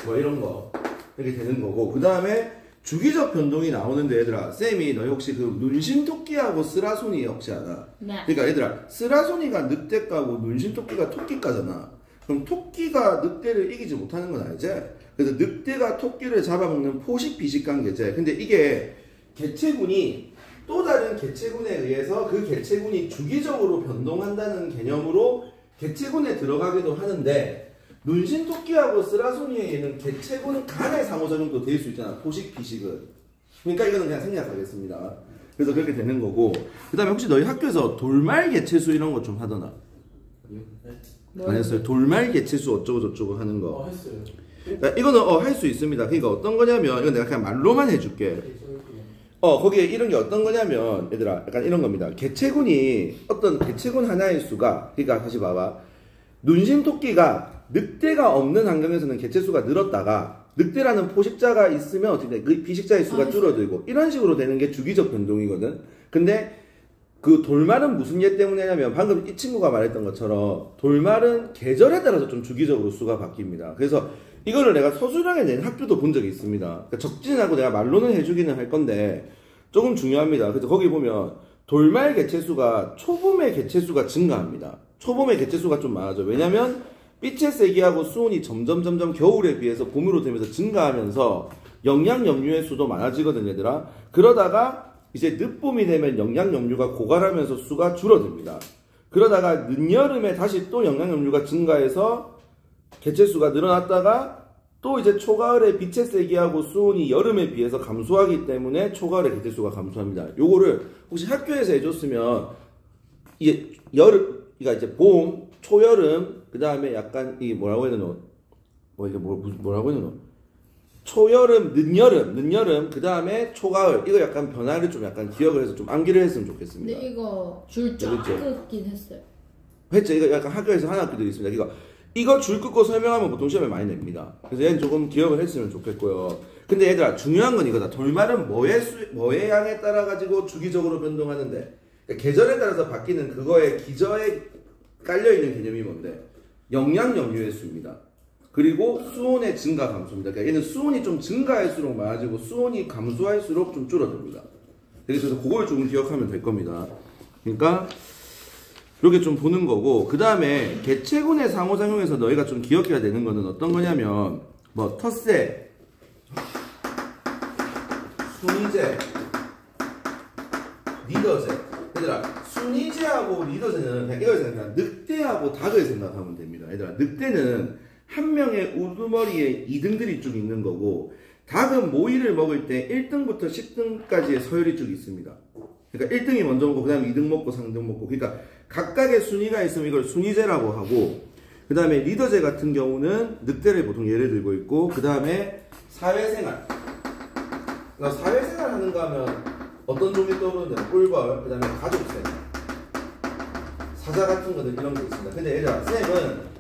뭐 이런 거 이렇게 되는 거고 그 다음에 주기적 변동이 나오는데 얘들아 쌤이 너희 혹시 그 눈심토끼하고 쓰라손이 혹시 알아? 네. 그러니까 얘들아 쓰라손이가 늑대가고 눈심토끼가 토끼가잖아. 그럼 토끼가 늑대를 이기지 못하는 건 알지? 그래서 늑대가 토끼를 잡아먹는 포식 비식 관계제. 근데 이게 개체군이 또 다른 개체군에 의해서 그 개체군이 주기적으로 변동한다는 개념으로 개체군에 들어가기도 하는데 눈신토끼하고 쓰라소니에는 개체군 간의 상호작용도 될 수 있잖아. 포식 비식은. 그러니까 이거는 그냥 생략하겠습니다. 그래서 그렇게 되는 거고 그 다음에 혹시 너희 학교에서 돌말 개체수 이런 거 좀 하더나? 안 했어요. 돌말 개체수 어쩌고 저쩌고 하는 거. 했어요. 그러니까 이거는 할 수 있습니다. 그러니까 어떤 거냐면 이건 내가 그냥 말로만 해줄게. 거기에 이런 게 어떤 거냐면 얘들아 약간 이런 겁니다. 개체군이 어떤 개체군 하나의 수가 그러니까 다시 봐봐. 눈심토끼가 늑대가 없는 환경에서는 개체수가 늘었다가 늑대라는 포식자가 있으면 어떻게 돼? 그 비식자의 수가 줄어들고 이런 식으로 되는 게 주기적 변동이거든. 근데 그 돌말은 무슨 예 때문에냐면 방금 이 친구가 말했던 것처럼 돌말은 계절에 따라서 좀 주기적으로 수가 바뀝니다. 그래서 이거를 내가 서술형에 낸 학교도 본 적이 있습니다. 그러니까 적지는 않고 내가 말로는 해주기는 할 건데 조금 중요합니다. 그래서 거기 보면 돌말 개체수가 초봄의 개체수가 증가합니다. 초봄의 개체수가 좀 많아져. 왜냐면 빛의 세기하고 수온이 점점 겨울에 비해서 봄으로 되면서 증가하면서 영양염류의 수도 많아지거든 얘들아. 그러다가 이제 늦봄이 되면 영양염류가 고갈하면서 수가 줄어듭니다. 그러다가 늦여름에 다시 또 영양염류가 증가해서 개체수가 늘어났다가 또 이제 초가을에 빛의 세기하고 수온이 여름에 비해서 감소하기 때문에 초가을에 개체수가 감소합니다. 요거를 혹시 학교에서 해줬으면 이게 여름, 그러니까 이제 봄, 초여름, 그 다음에 약간 이 뭐라고 해야 되나? 뭐라고 해야 되나? 초여름, 늦여름, 그 다음에 초가을. 이거 약간 변화를 좀 약간 기억을 해서 좀 암기를 했으면 좋겠습니다. 근데 이거 줄 쫙 끊긴 했어요. 했죠. 이거 약간 학교에서 하는 학교들이 있습니다. 그러니까 이거 줄 긋고 설명하면 보통 시험에 많이 냅니다. 그래서 얘는 조금 기억을 했으면 좋겠고요. 근데 얘들아 중요한 건 이거다. 돌말은 뭐의 양에 따라 가지고 주기적으로 변동하는데 그러니까 계절에 따라서 바뀌는 그거의 기저에 깔려있는 개념이 뭔데? 영양 염류의 수입니다. 그리고 수온의 증가 감소입니다. 그러니까 얘는 수온이 좀 증가할수록 많아지고 수온이 감소할수록 좀 줄어듭니다. 그래서 그걸 조금 기억하면 될 겁니다. 그러니까 이렇게 좀 보는 거고 그 다음에 개체군의 상호작용에서 너희가 좀 기억해야 되는 거는 어떤 거냐면 뭐 텃세, 순이제, 리더제. 얘들아 순이제하고 리더제는 그냥 이걸 생각하면 늑대하고 닭을 생각하면 됩니다. 얘들아 늑대는 한 명의 우두머리에 2등들이 쭉 있는 거고 닭은 모이를 먹을 때 1등부터 10등까지의 서열이 쭉 있습니다. 그러니까 1등이 먼저 먹고 그 다음에 2등 먹고 3등 먹고 그러니까 각각의 순위가 있으면 이걸 순위제라고 하고 그 다음에 리더제 같은 경우는 늑대를 보통 예를 들고 있고 그 다음에 사회생활 그러니까 사회생활 하는가 하면 어떤 종이 떠오르는데 꿀벌 그 다음에 가족생활 사자 같은 거는 이런 게 있습니다. 근데 얘들아 쌤은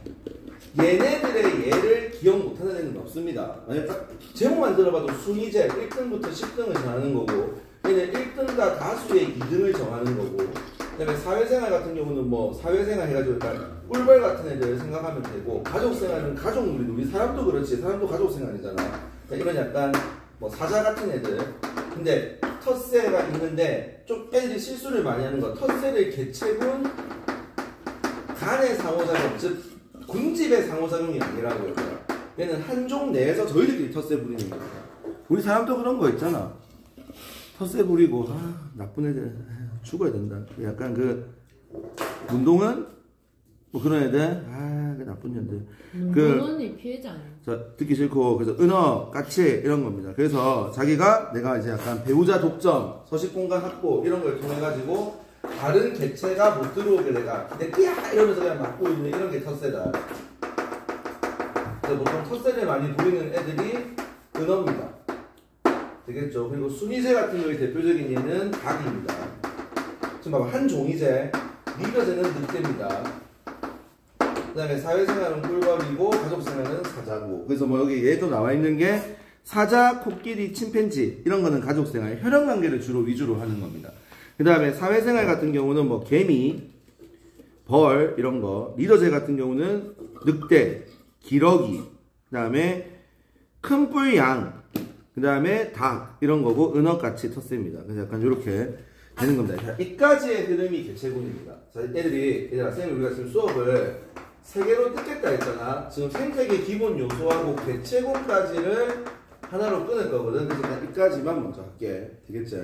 얘네들의 예를 기억 못하는 애는 없습니다. 만약 딱 제목만 들어봐도 순위제 1등부터 10등을 정하는 거고 얘는 1등과 다수의 2등을 정하는 거고 그 다음에 사회생활 같은 경우는 뭐 사회생활 해가지고 일단 꿀벌 같은 애들 생각하면 되고 가족생활은 가족물이도 우리 사람도 그렇지 사람도 가족생활이잖아. 그러니까 이런 약간 뭐 사자 같은 애들 근데 텃세가 있는데 좀 애들이 실수를 많이 하는 거 텃세를 개체군 간의 상호작용 즉 군집의 상호작용이 아니라고 했더라. 얘는 한 종 내에서 저희들끼리 텃세 부리는 겁니다. 우리 사람도 그런 거 있잖아. 텃세 부리고 나쁜 애들 죽어야 된다. 약간 그 운동은 뭐 그런 애들 그 나쁜 년들 문동은이 피해자 아니야? 자, 듣기 싫고 그래서 은어, 까치 이런 겁니다. 그래서 자기가 내가 이제 약간 배우자 독점, 서식공간 확보 이런 걸 통해 가지고 다른 개체가 못 들어오게 내가 삐야 이러면서 그냥 막고 있는 이런 게 텃세다. 그래서 보통 텃세를 많이 부리는 애들이 은어입니다. 되겠죠? 그리고 순이제 같은 경우에 대표적인 얘는 닭입니다. 지금 봐봐 한 종이제, 리더제는 늑대입니다. 그 다음에 사회생활은 꿀벌이고 가족생활은 사자고 그래서 뭐 여기 얘도 나와 있는 게 사자, 코끼리, 침팬지 이런 거는 가족생활, 혈연관계를 주로 위주로 하는 겁니다. 그 다음에 사회생활 같은 경우는 뭐 개미, 벌 이런 거 리더제 같은 경우는 늑대, 기러기 그 다음에 큰뿔 양 그 다음에 닭 이런 거고 은어같이 텃세입니다. 그래서 약간 이렇게 되는 겁니다. 자, 이까지의 흐름이 개체군입니다. 자, 얘들아 쌤이 우리가 지금 수업을 3개로 뜯겠다 했잖아. 지금 생태계 기본 요소하고 개체군까지를 하나로 끊을 거거든. 그래서 일단 이까지만 먼저 할게. 되겠지?